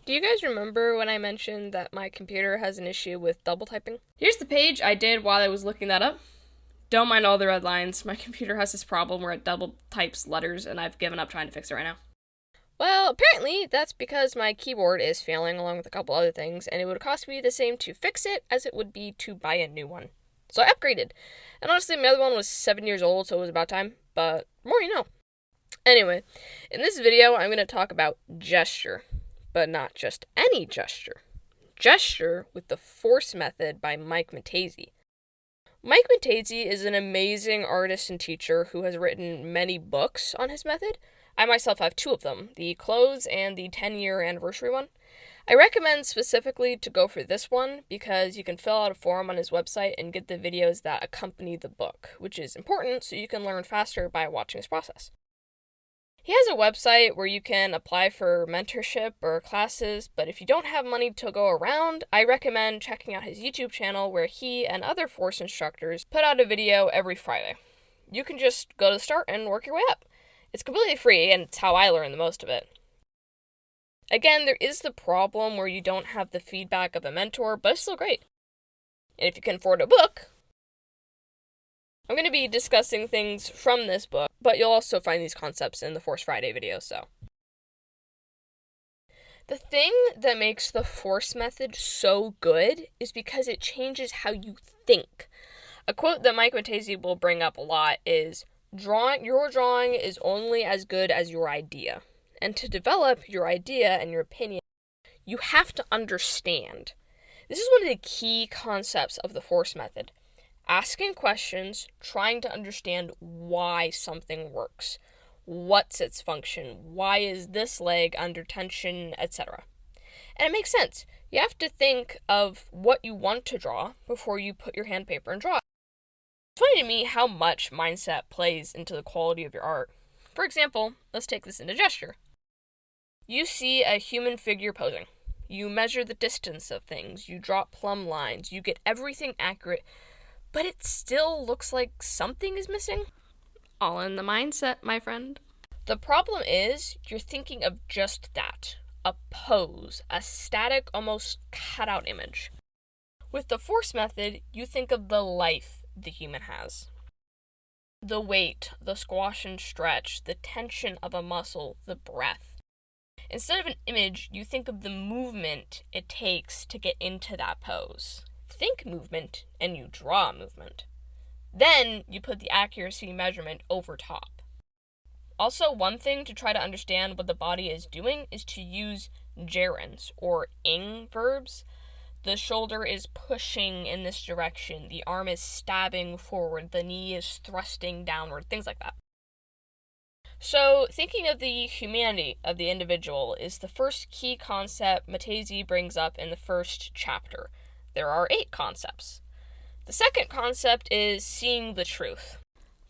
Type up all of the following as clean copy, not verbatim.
Do you guys remember when I mentioned that my computer has an issue with double typing? Here's the page I did while I was looking that up. Don't mind all the red lines. My computer has this problem where it double types letters, and I've given up trying to fix it right now. Well, apparently that's because my keyboard is failing along with a couple other things, and it would cost me the same to fix it as it would be to buy a new one. So I upgraded. And honestly, my other one was 7 years old, so it was about time, but more you know. Anyway, in this video, I'm going to talk about gesture, but not just any gesture. Gesture with the Force Method by Mike Mattesi. Mike Mattesi is an amazing artist and teacher who has written many books on his method. I myself have 2 of them, the Close and the 10-year anniversary one. I recommend specifically to go for this one because you can fill out a form on his website and get the videos that accompany the book, which is important so you can learn faster by watching his process. He has a website where you can apply for mentorship or classes, but if you don't have money to go around, I recommend checking out his YouTube channel where he and other Force instructors put out a video every Friday. You can just go to the start and work your way up. It's completely free, and it's how I learn the most of it. Again, there is the problem where you don't have the feedback of a mentor, but it's still great. And if you can afford a book, I'm going to be discussing things from this book, but you'll also find these concepts in the Force Friday video, so. The thing that makes the Force Method so good is because it changes how you think. A quote that Mike Mattesi will bring up a lot is, your drawing is only as good as your idea. And to develop your idea and your opinion, you have to understand. This is one of the key concepts of the Force Method. Asking questions, trying to understand why something works. What's its function? Why is this leg under tension, etc. And it makes sense. You have to think of what you want to draw before you put your hand paper and draw it. It's funny to me how much mindset plays into the quality of your art. For example, let's take this into gesture. You see a human figure posing. You measure the distance of things. You draw plumb lines. You get everything accurate, but it still looks like something is missing. All in the mindset, my friend. The problem is, you're thinking of just that. A pose. A static, almost cut-out image. With the Force Method, you think of the life the human has. The weight, the squash and stretch, the tension of a muscle, the breath. Instead of an image, you think of the movement it takes to get into that pose. Think movement, and you draw movement. Then you put the accuracy measurement over top. Also, one thing to try to understand what the body is doing is to use gerunds, or ing verbs. The shoulder is pushing in this direction, the arm is stabbing forward, the knee is thrusting downward, things like that. So, thinking of the humanity of the individual is the first key concept Mattesi brings up in the first chapter. There are 8 concepts. The second concept is seeing the truth.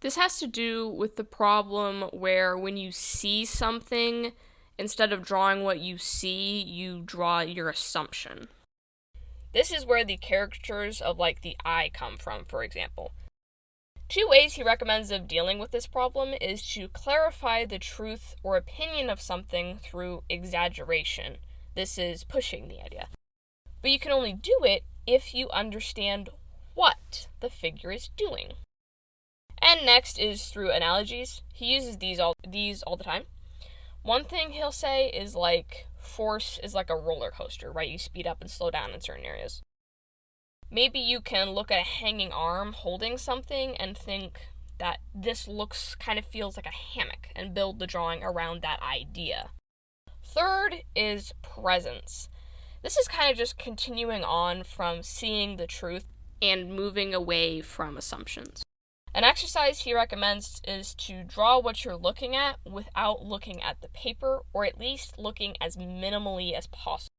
This has to do with the problem where when you see something, instead of drawing what you see, you draw your assumption. This is where the caricatures of the eye come from, for example. 2 ways he recommends of dealing with this problem is to clarify the truth or opinion of something through exaggeration. This is pushing the idea. But you can only do it if you understand what the figure is doing. And next is through analogies. He uses these all the time. One thing he'll say is force is like a roller coaster, right? You speed up and slow down in certain areas. Maybe you can look at a hanging arm holding something and think that this feels like a hammock and build the drawing around that idea. Third is presence. This is kind of just continuing on from seeing the truth and moving away from assumptions. An exercise he recommends is to draw what you're looking at without looking at the paper, or at least looking as minimally as possible.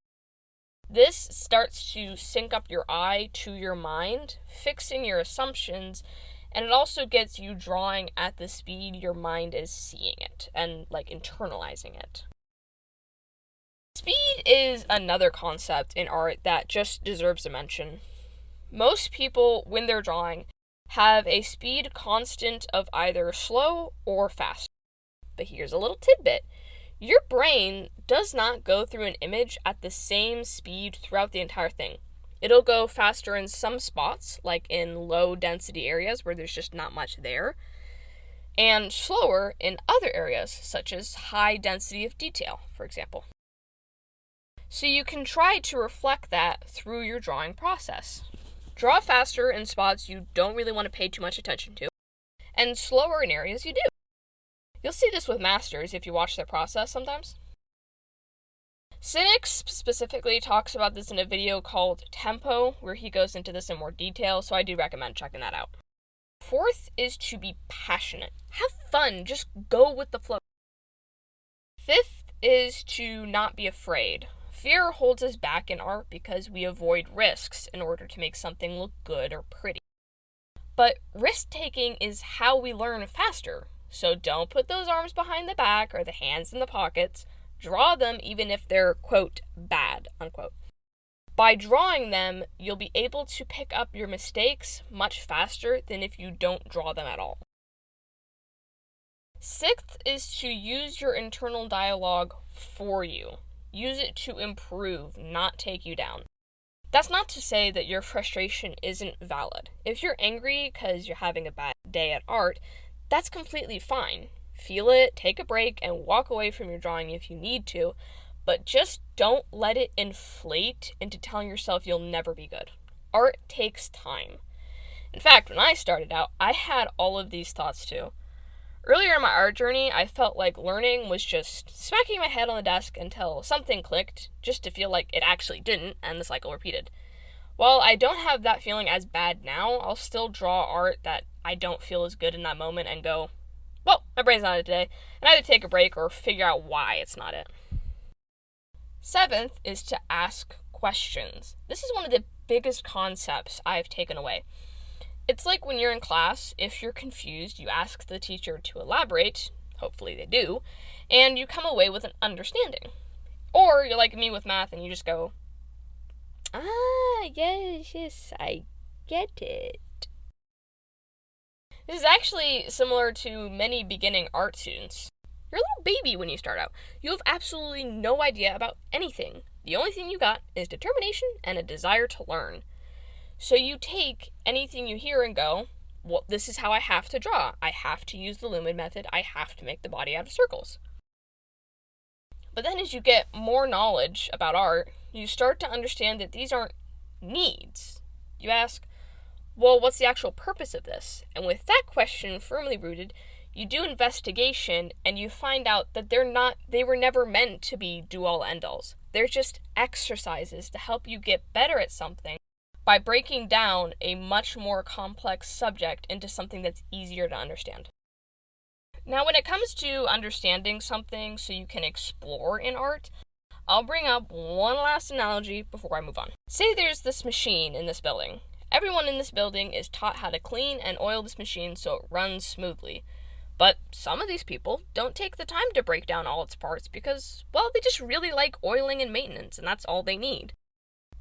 This starts to sync up your eye to your mind, fixing your assumptions, and it also gets you drawing at the speed your mind is seeing it and internalizing it. Speed is another concept in art that just deserves a mention. Most people, when they're drawing, have a speed constant of either slow or fast. But here's a little tidbit. Your brain does not go through an image at the same speed throughout the entire thing. It'll go faster in some spots, like in low density areas where there's just not much there, and slower in other areas, such as high density of detail, for example. So you can try to reflect that through your drawing process. Draw faster in spots you don't really want to pay too much attention to, and slower in areas you do. You'll see this with masters if you watch their process sometimes. Cynics specifically talks about this in a video called Tempo, where he goes into this in more detail, so I do recommend checking that out. Fourth is to be passionate. Have fun, just go with the flow. Fifth is to not be afraid. Fear holds us back in art because we avoid risks in order to make something look good or pretty. But risk-taking is how we learn faster. So don't put those arms behind the back or the hands in the pockets. Draw them even if they're, quote, bad, unquote. By drawing them, you'll be able to pick up your mistakes much faster than if you don't draw them at all. Sixth is to use your internal dialogue for you. Use it to improve, not take you down. That's not to say that your frustration isn't valid. If you're angry because you're having a bad day at art, that's completely fine. Feel it, take a break, and walk away from your drawing if you need to, but just don't let it inflate into telling yourself you'll never be good. Art takes time. In fact, when I started out, I had all of these thoughts too. Earlier in my art journey, I felt like learning was just smacking my head on the desk until something clicked, just to feel like it actually didn't, and the cycle repeated. While I don't have that feeling as bad now, I'll still draw art that I don't feel as good in that moment and go, well, my brain's not it today, and either take a break or figure out why it's not it. Seventh is to ask questions. This is one of the biggest concepts I've taken away. It's like when you're in class, if you're confused, you ask the teacher to elaborate, hopefully they do, and you come away with an understanding. Or you're like me with math and you just go, yes, I get it. This is actually similar to many beginning art students. You're a little baby when you start out. You have absolutely no idea about anything. The only thing you got is determination and a desire to learn. So you take anything you hear and go, well, this is how I have to draw. I have to use the lumen method. I have to make the body out of circles. But then as you get more knowledge about art, you start to understand that these aren't needs. You ask, well, what's the actual purpose of this? And with that question firmly rooted, you do investigation and you find out that they were never meant to be do-all end-alls. They're just exercises to help you get better at something by breaking down a much more complex subject into something that's easier to understand. Now, when it comes to understanding something so you can explore in art, I'll bring up one last analogy before I move on. Say there's this machine in this building. Everyone in this building is taught how to clean and oil this machine so it runs smoothly. But some of these people don't take the time to break down all its parts because, well, they just really like oiling and maintenance, and that's all they need.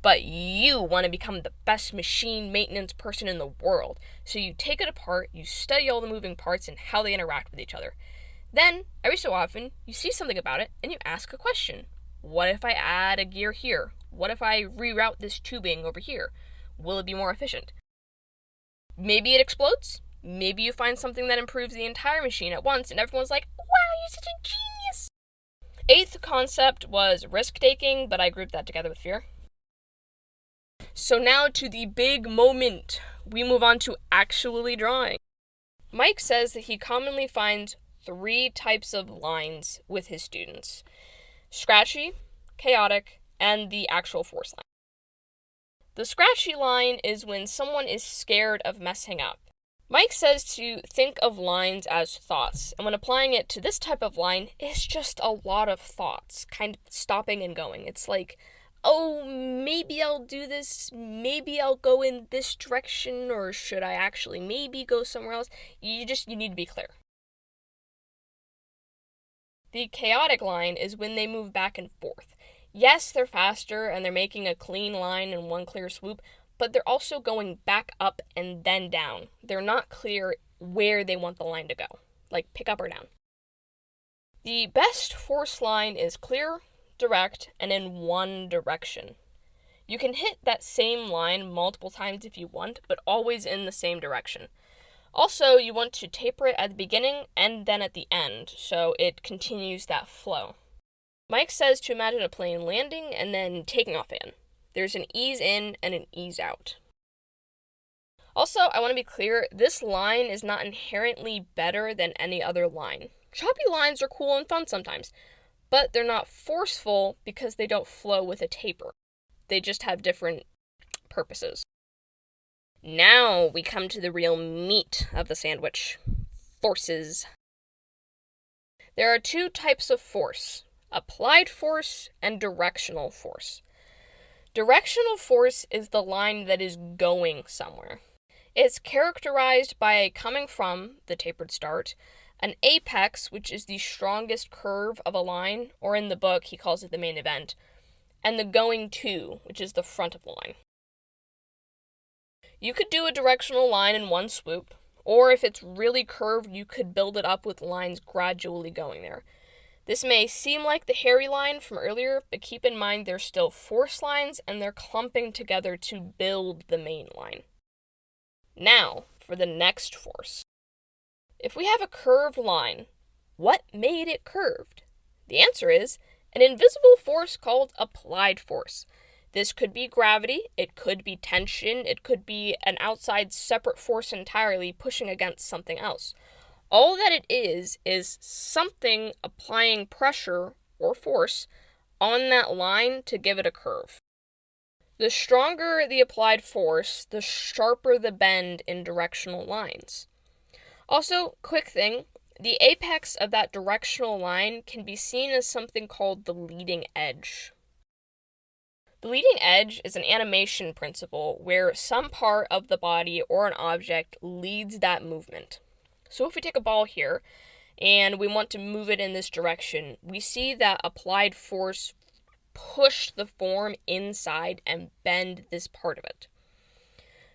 But you want to become the best machine maintenance person in the world, so you take it apart, you study all the moving parts and how they interact with each other. Then, every so often, you see something about it and you ask a question. What if I add a gear here? What if I reroute this tubing over here? Will it be more efficient? Maybe it explodes. Maybe you find something that improves the entire machine at once and everyone's like, wow, you're such a genius. Eighth concept was risk-taking, but I grouped that together with fear. So now to the big moment. We move on to actually drawing. Mike says that he commonly finds 3 types of lines with his students: scratchy, chaotic, and the actual force line. The scratchy line is when someone is scared of messing up. Mike says to think of lines as thoughts, and when applying it to this type of line, it's just a lot of thoughts, kind of stopping and going. It's like, oh, maybe I'll do this, maybe I'll go in this direction, or should I actually maybe go somewhere else? You need to be clear. The chaotic line is when they move back and forth. Yes, they're faster and they're making a clean line in one clear swoop, but they're also going back up and then down. They're not clear where they want the line to go, like pick up or down. The best force line is clear, direct, and in one direction. You can hit that same line multiple times if you want, but always in the same direction. Also, you want to taper it at the beginning and then at the end, so it continues that flow. Mike says to imagine a plane landing and then taking off in. There's an ease in and an ease out. Also, I want to be clear, this line is not inherently better than any other line. Choppy lines are cool and fun sometimes, but they're not forceful because they don't flow with a taper. They just have different purposes. Now we come to the real meat of the sandwich. Forces. There are two types of force: applied force and directional force. Directional force is the line that is going somewhere. It's characterized by coming from, the tapered start, an apex, which is the strongest curve of a line, or in the book he calls it the main event, and the going to, which is the front of the line. You could do a directional line in one swoop, or if it's really curved, you could build it up with lines gradually going there. This may seem like the hairy line from earlier, but keep in mind they're still force lines and they're clumping together to build the main line. Now, for the next force. If we have a curved line, what made it curved? The answer is an invisible force called applied force. This could be gravity, it could be tension, it could be an outside separate force entirely pushing against something else. All that it is something applying pressure or force on that line to give it a curve. The stronger the applied force, the sharper the bend in directional lines. Also, quick thing, the apex of that directional line can be seen as something called the leading edge. The leading edge is an animation principle where some part of the body or an object leads that movement. So if we take a ball here and we want to move it in this direction, we see that applied force push the form inside and bend this part of it.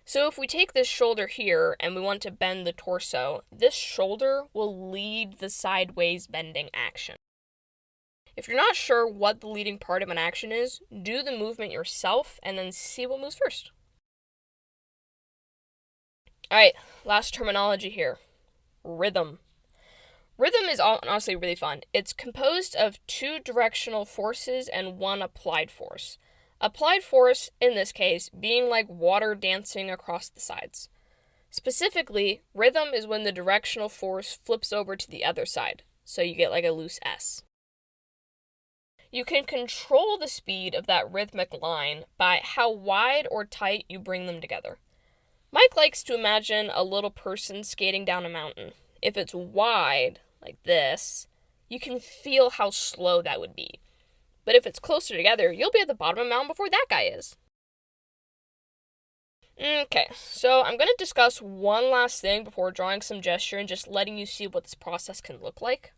So if we take this shoulder here and we want to bend the torso, this shoulder will lead the sideways bending action. If you're not sure what the leading part of an action is, do the movement yourself and then see what moves first. Alright, last terminology here. Rhythm. Rhythm is honestly really fun. It's composed of two directional forces and one applied force. Applied force, in this case, being like water dancing across the sides. Specifically, rhythm is when the directional force flips over to the other side, so you get like a loose S. You can control the speed of that rhythmic line by how wide or tight you bring them together. Mike likes to imagine a little person skating down a mountain. If it's wide, like this, you can feel how slow that would be. But if it's closer together, you'll be at the bottom of the mountain before that guy is. Okay, so I'm going to discuss one last thing before drawing some gesture and just letting you see what this process can look like.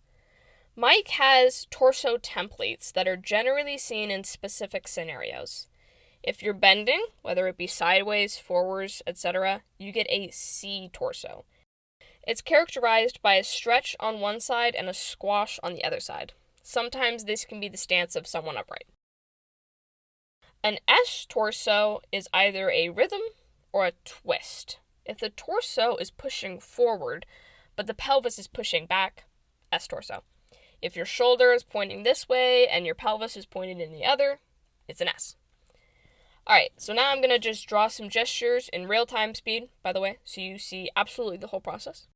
Mike has torso templates that are generally seen in specific scenarios. If you're bending, whether it be sideways, forwards, etc., you get a C torso. It's characterized by a stretch on one side and a squash on the other side. Sometimes this can be the stance of someone upright. An S torso is either a rhythm or a twist. If the torso is pushing forward, but the pelvis is pushing back, S torso. If your shoulder is pointing this way and your pelvis is pointed in the other, it's an S. Alright, so now I'm going to just draw some gestures in real-time speed, by the way, so you see absolutely the whole process.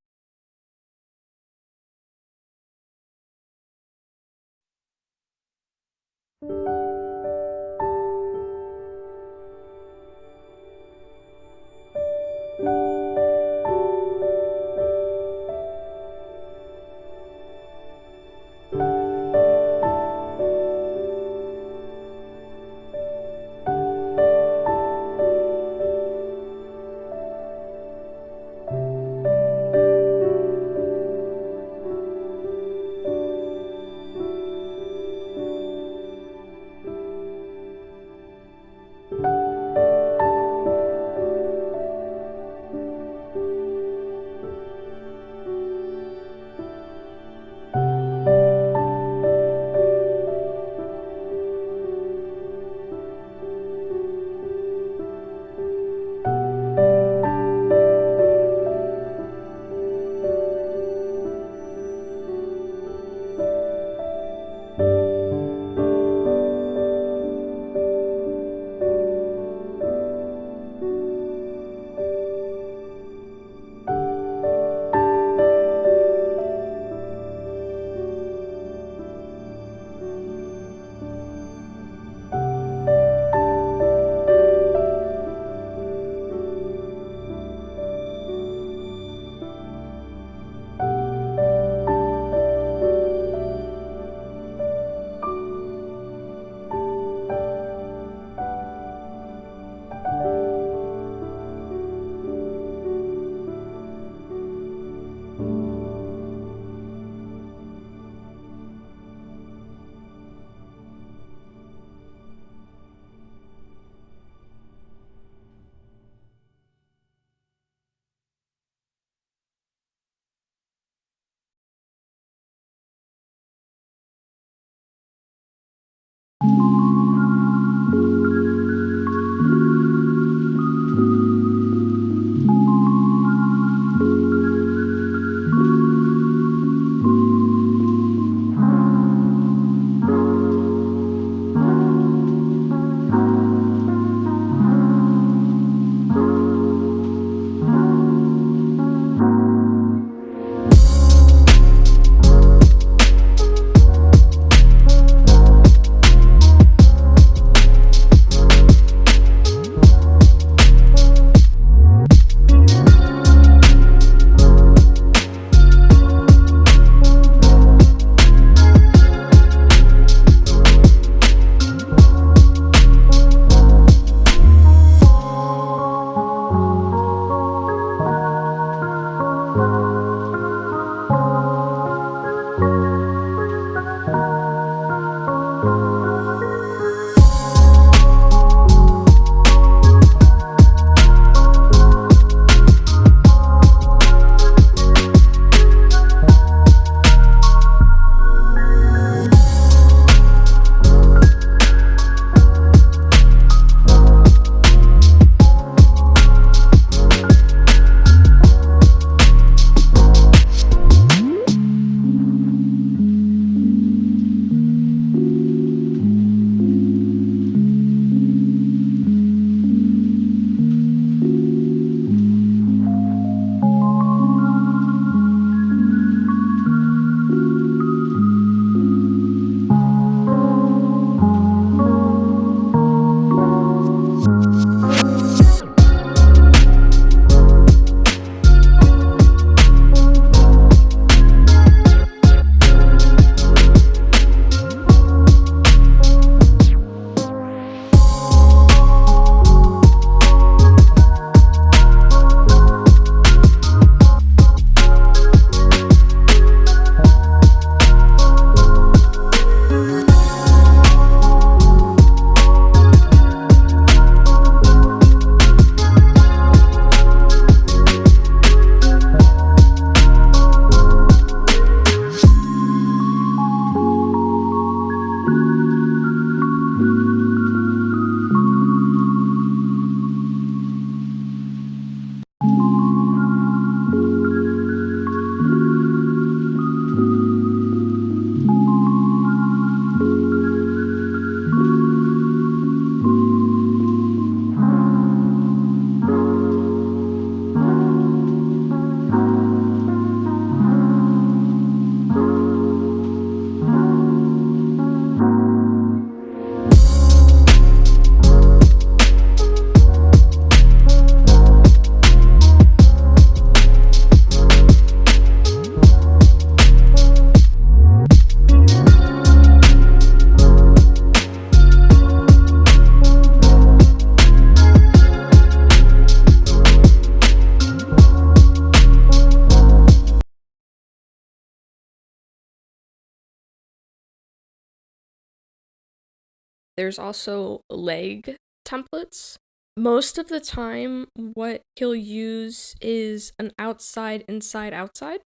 There's also leg templates. Most of the time, what he'll use is an outside, inside, outside.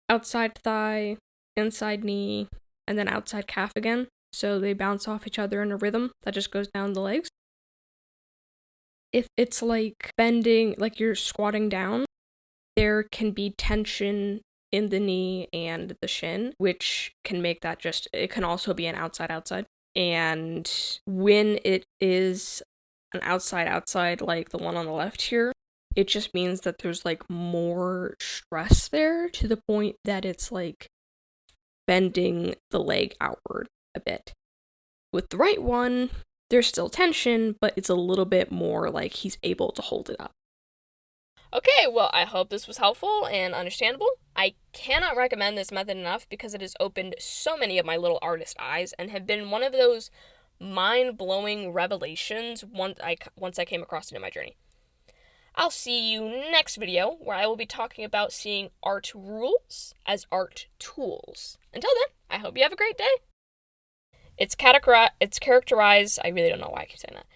Outside thigh, inside knee, and then outside calf again. So they bounce off each other in a rhythm that just goes down the legs. If it's like bending, like you're squatting down, there can be tension in the knee and the shin, which can make that it can also be an outside outside. And when it is an outside outside, like the one on the left here, it just means that there's like more stress there to the point that it's like bending the leg outward a bit. With the right one, there's still tension, but it's a little bit more like he's able to hold it up. Okay, well, I hope this was helpful and understandable. I cannot recommend this method enough because it has opened so many of my little artist eyes and have been one of those mind-blowing revelations once I came across it in my journey. I'll see you next video where I will be talking about seeing art rules as art tools. Until then, I hope you have a great day. It's characterized, I really don't know why I keep saying that.